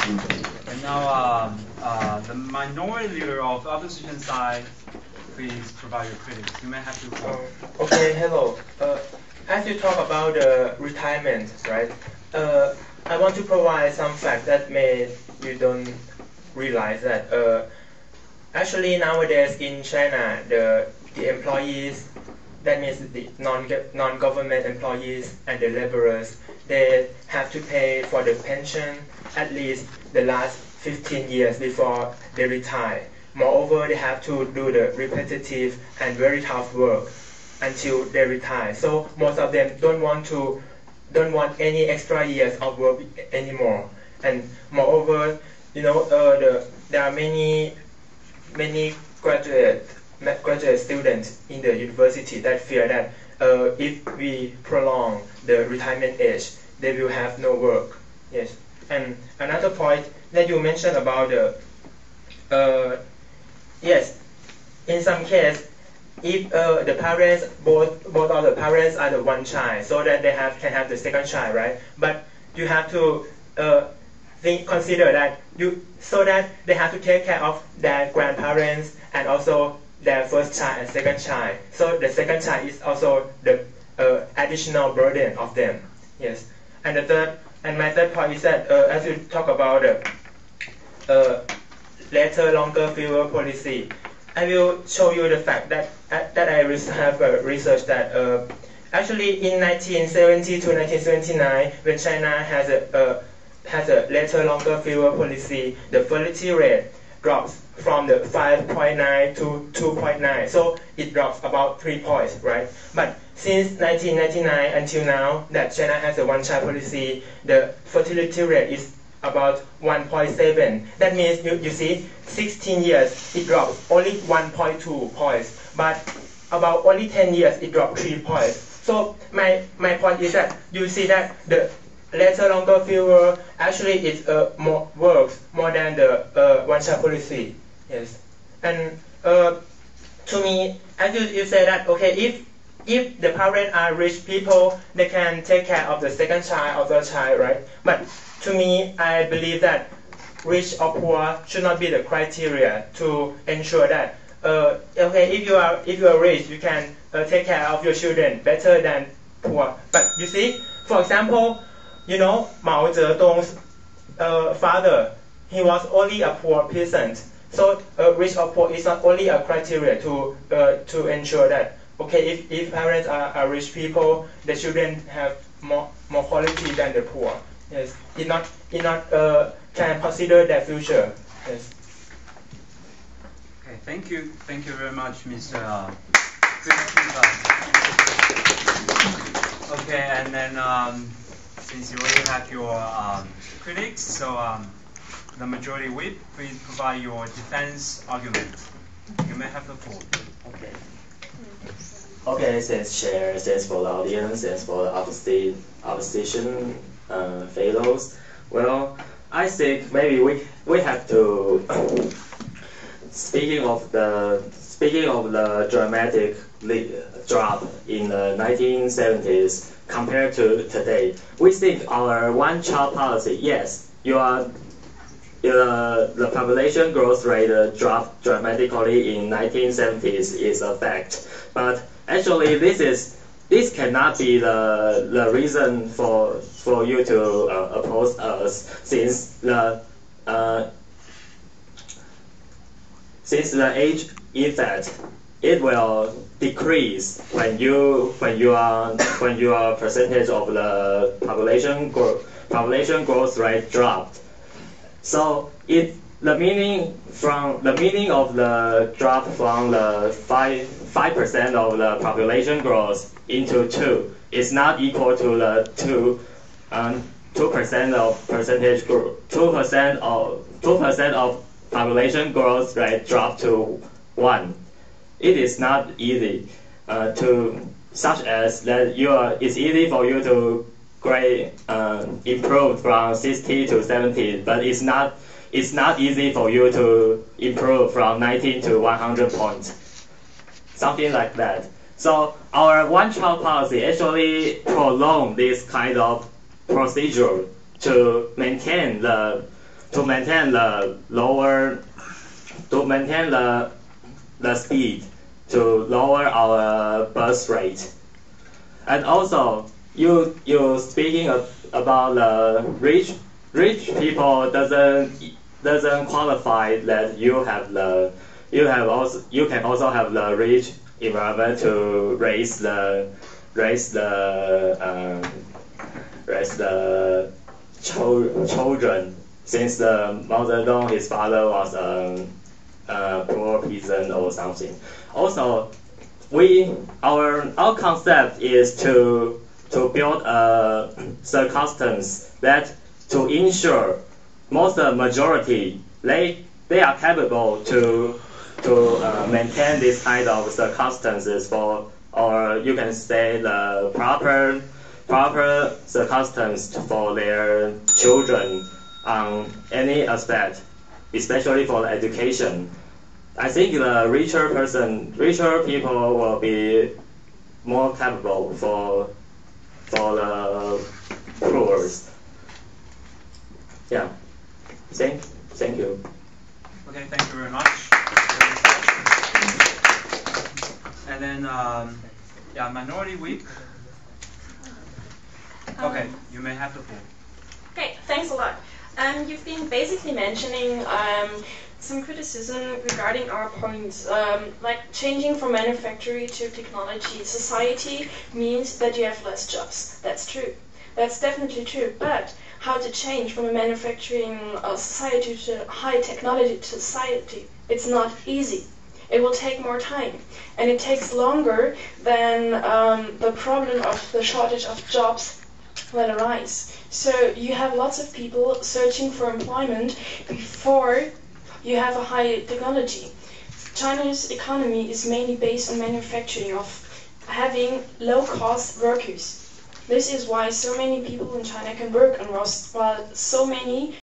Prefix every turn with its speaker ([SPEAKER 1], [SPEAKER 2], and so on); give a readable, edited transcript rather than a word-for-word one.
[SPEAKER 1] And now the minority leader of the opposition side, please provide your critics. You may have to call.
[SPEAKER 2] Okay, hello. As you talk about retirement, right? I want to provide some facts that may you don't realize that. Actually, nowadays in China, the employees, that means the non-government employees and the laborers, they have to pay for the pension at least the last 15 years before they retire. Moreover, they have to do the repetitive and very tough work until they retire. So most of them don't want any extra years of work anymore. And moreover, there are many graduate students in the university that fear that if we prolong the retirement age, they will have no work. Yes. And another point that you mentioned about yes, in some case, if the parents, both of the parents are the one child, so that they can have the second child, right? But you have to consider that so that they have to take care of their grandparents and also their first child and second child. So the second child is also the additional burden of them. Yes. And my third point is that as you talk about later, longer, fewer policy, I will show you the fact that I have researched that actually in 1970 to 1979, when China has a later, longer, fewer policy, the fertility rate drops from the 5.9 to 2.9, so it drops about 3 points, right? But since 1999 until now, that China has a one-child policy, the fertility rate is about 1.7. That means you see, 16 years it drops only 1.2 points, but about only 10 years it dropped 3 points. So my point is that you see that the later, longer, fewer actually it works more than the one-child policy. Yes, and to me, as you say that okay, if the parents are rich people, they can take care of the second child or third child, right? But to me, I believe that rich or poor should not be the criteria to ensure that okay, if you are rich, you can take care of your children better than poor. But you see, for example, Mao Zedong's father, he was only a poor peasant. So rich or poor is not only a criteria to ensure that okay, if parents are rich people, the children have more quality than the poor. Yes, it not can consider their future. Yes.
[SPEAKER 1] Okay, thank you very much, Mr. Okay, and then since you already have your critics, so the majority whip, please provide your defense argument. You may have the floor.
[SPEAKER 3] Okay. Okay, thanks Chair, thanks for the audience, thanks for the opposition fellows. Well, I think maybe we have to speaking of the dramatic drop in the 1970s compared to today, we think our one-child policy, yes, the population growth rate dropped dramatically in 1970s is a fact, but actually this cannot be the reason for you to oppose us, since the age effect, it will decrease when your percentage of the population growth rate dropped. So the meaning of the drop from the 5% of the population growth into 2 is not equal to the 2% of percentage growth, 2% of population growth rate drop to 1. It is not easy such as that it's easy for you to improve from 60 to 70, but it's not easy for you to improve from 90 to 100 points, something like that. So our one-child policy actually prolong this kind of procedure to maintain the to maintain the speed to lower our birth rate. And also, you speaking about the rich people doesn't qualify that you can also have the rich environment to raise the children, since the mother know his father was a poor peasant or something. Also, our concept is to build a circumstance that to ensure most majority they are capable to maintain this kind of circumstances for, or you can say the proper circumstance for their children on any aspect, especially for the education. I think the richer people will be more capable for the poor. Yeah. Thank you.
[SPEAKER 1] Okay, thank you very much. And then, yeah, Minority Whip. Okay, you may have the floor.
[SPEAKER 4] Okay, thanks a lot. You've been basically mentioning some criticism regarding our points, like changing from manufacturing to technology. Society means that you have less jobs. That's true. That's definitely true. But how to change from a manufacturing society to high technology society? It's not easy. It will take more time, and it takes longer than the problem of the shortage of jobs will arise. So you have lots of people searching for employment before you have a high technology. China's economy is mainly based on manufacturing, of having low-cost workers. This is why so many people in China can work on Rust, while so many